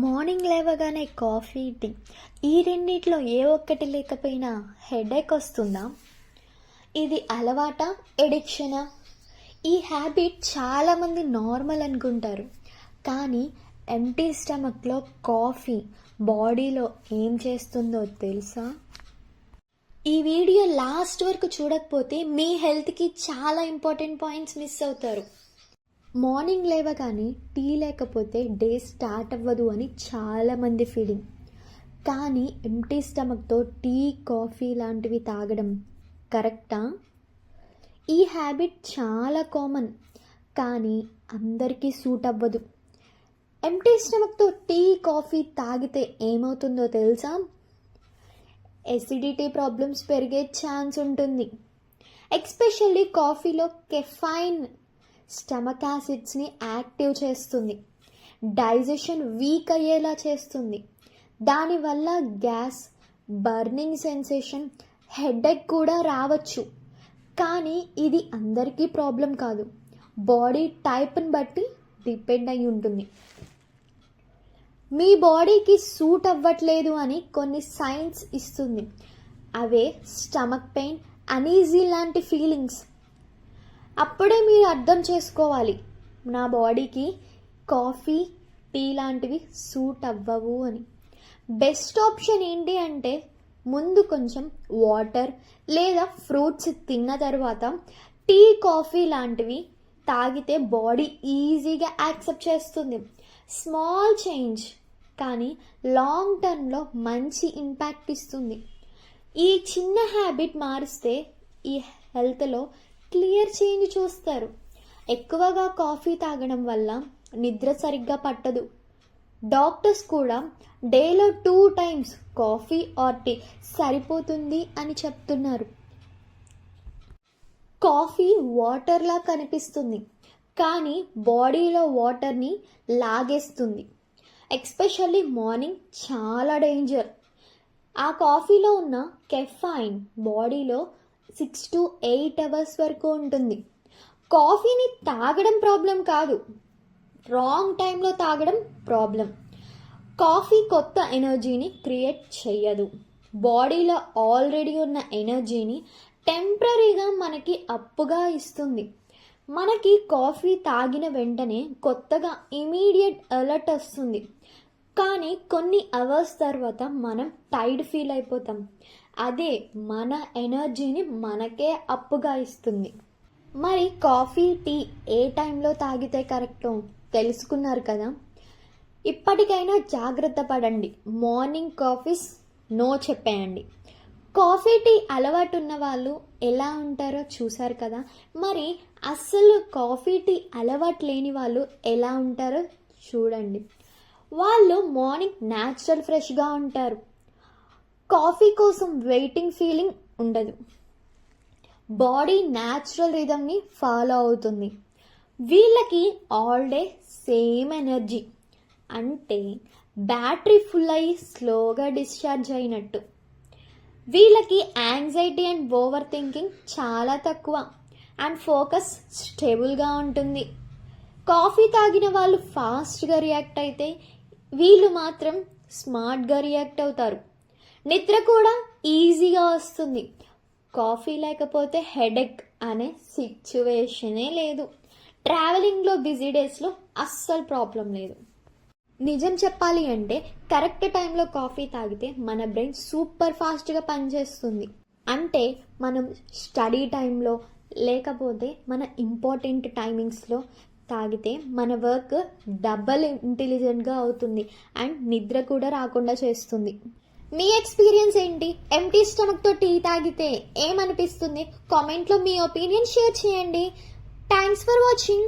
Morning లేవగానే coffee, tea ఈ రెండిట్లో ఏ ఒక్కటి లేకపోయినా హెడేక్ వస్తుందా? ఇది అలవాటా, ఎడిక్షనా? ఈ హ్యాబిట్ చాలామంది నార్మల్ అనుకుంటారు, కానీ ఎంటీ స్టమక్లో కాఫీ బాడీలో ఏం చేస్తుందో తెలుసా? ఈ వీడియో లాస్ట్ వరకు చూడకపోతే మీ హెల్త్కి చాలా ఇంపార్టెంట్ పాయింట్స్ మిస్ అవుతారు. మార్నింగ్ లేవగానే టీ లేకపోతే డే స్టార్ట్ అవ్వదు అని చాలామంది ఫీలింగ్. కానీ ఎంటీ స్టమక్తో టీ, కాఫీ లాంటివి తాగడం కరెక్టా? ఈ హ్యాబిట్ చాలా కామన్, కానీ అందరికీ సూట్ అవ్వదు. ఎంటీ స్టమక్తో టీ, కాఫీ తాగితే ఏమవుతుందో తెలుసా? ఎసిడిటీ ప్రాబ్లమ్స్ పెరిగే ఛాన్స్ ఉంటుంది. ఎస్పెషల్లీ కాఫీలో కెఫైన్ స్టమక్ యాసిడ్స్ని యాక్టివ్ చేస్తుంది, డైజెషన్ వీక్ అయ్యేలా చేస్తుంది. దానివల్ల గ్యాస్, బర్నింగ్ సెన్సేషన్, హెడేక్ కూడా రావచ్చు. కానీ ఇది అందరికీ ప్రాబ్లం కాదు, బాడీ టైప్ని బట్టి డిపెండ్ అయి ఉంటుంది. మీ బాడీకి సూట్ అవ్వట్లేదు అని కొన్ని సైన్స్ ఇస్తుంది. అవే స్టమక్ పెయిన్, అనీజీ లాంటి ఫీలింగ్స్. అప్పుడే మీరు అర్థం చేసుకోవాలి, నా బాడీకి కాఫీ, టీ లాంటివి సూట్ అవ్వవు అని. బెస్ట్ ఆప్షన్ ఏంటి అంటే, ముందు కొంచెం వాటర్ లేదా ఫ్రూట్స్ తిన్న తర్వాత టీ, కాఫీ లాంటివి తాగితే బాడీ ఈజీగా యాక్సెప్ట్ చేస్తుంది. స్మాల్ చేంజ్ కానీ లాంగ్ టర్మ్లో మంచి ఇంపాక్ట్ ఇస్తుంది. ఈ చిన్న హ్యాబిట్ మారిస్తే ఈ హెల్త్లో క్లియర్ చేంజ్ చూస్తారు. ఎక్కువగా కాఫీ తాగడం వల్ల నిద్ర సరిగ్గా పట్టదు. డాక్టర్స్ కూడా డేలో 2 times కాఫీ ఆర్ టీ సరిపోతుంది అని చెప్తున్నారు. కాఫీ వాటర్లా కనిపిస్తుంది, కానీ బాడీలో వాటర్ని లాగేస్తుంది. ఎస్పెషల్లీ మార్నింగ్ చాలా డేంజర్. ఆ కాఫీలో ఉన్న కెఫైన్ బాడీలో 6 to 8 hours వరకు ఉంటుంది. కాఫీని తాగడం ప్రాబ్లం కాదు, రాంగ్ టైంలో తాగడం ప్రాబ్లం. కాఫీ కొత్త ఎనర్జీని క్రియేట్ చేయదు. బాడీలో ఆల్రెడీ ఉన్న ఎనర్జీని టెంపరీగా మనకి అప్పుగా ఇస్తుంది. మనకి కాఫీ తాగిన వెంటనే కొత్తగా ఇమీడియట్ అలర్ట్ వస్తుంది, కానీ కొన్ని అవర్స్ తర్వాత మనం టైర్డ్ ఫీల్ అయిపోతాం. అదే మన ఎనర్జీని మనకే అప్పుగా ఇస్తుంది. మరి కాఫీ, టీ ఏ టైంలో తాగితే కరెక్టో తెలుసుకున్నారు కదా. ఇప్పటికైనా జాగ్రత్త పడండి. మార్నింగ్ కాఫీస్ నో చెప్పేయండి. కాఫీ, టీ అలవాటు ఉన్న వాళ్ళు ఎలా ఉంటారో చూసారు కదా. మరి అస్సలు కాఫీ, టీ అలవాటు లేని వాళ్ళు ఎలా ఉంటారో చూడండి. వాళ్ళు మార్నింగ్ న్యాచురల్ ఫ్రెష్గా ఉంటారు. కాఫీ కోసం వెయిటింగ్ ఫీలింగ్ ఉండదు. బాడీ న్యాచురల్ రిథమ్ని ఫాలో అవుతుంది. వీళ్ళకి ఆల్ డే సేమ్ ఎనర్జీ, అంటే బ్యాటరీ ఫుల్ అయ్యి స్లోగా డిశ్చార్జ్ అయినట్టు. వీళ్ళకి యాంగ్జైటీ అండ్ ఓవర్ థింకింగ్ చాలా తక్కువ, అండ్ ఫోకస్ స్టేబుల్గా ఉంటుంది. కాఫీ తాగిన వాళ్ళు ఫాస్ట్గా రియాక్ట్ అయితే, వీళ్ళు మాత్రం స్మార్ట్గా రియాక్ట్ అవుతారు. నిద్ర కూడా ఈజీగా వస్తుంది. కాఫీ లేకపోతే హెడేక్ అనే సిచ్యువేషనే లేదు. ట్రావెలింగ్లో, బిజీ డేస్లో అస్సలు ప్రాబ్లం లేదు. నిజం చెప్పాలి అంటే కరెక్ట్ టైంలో కాఫీ తాగితే మన బ్రెయిన్ సూపర్ ఫాస్ట్గా పనిచేస్తుంది. అంటే మనం స్టడీ టైంలో లేకపోతే మన ఇంపార్టెంట్ టైమింగ్స్లో తాగితే మన వర్క్ డబల్ ఇంటెలిజెంట్గా అవుతుంది, అండ్ నిద్ర కూడా రాకుండా చేస్తుంది. మీ ఎక్స్పీరియన్స్ ఏంటి? ఎంటీ స్టమక్తో టీ తాగితే ఏమనిపిస్తుంది? కామెంట్లో మీ ఒపీనియన్ షేర్ చేయండి. Thanks for watching.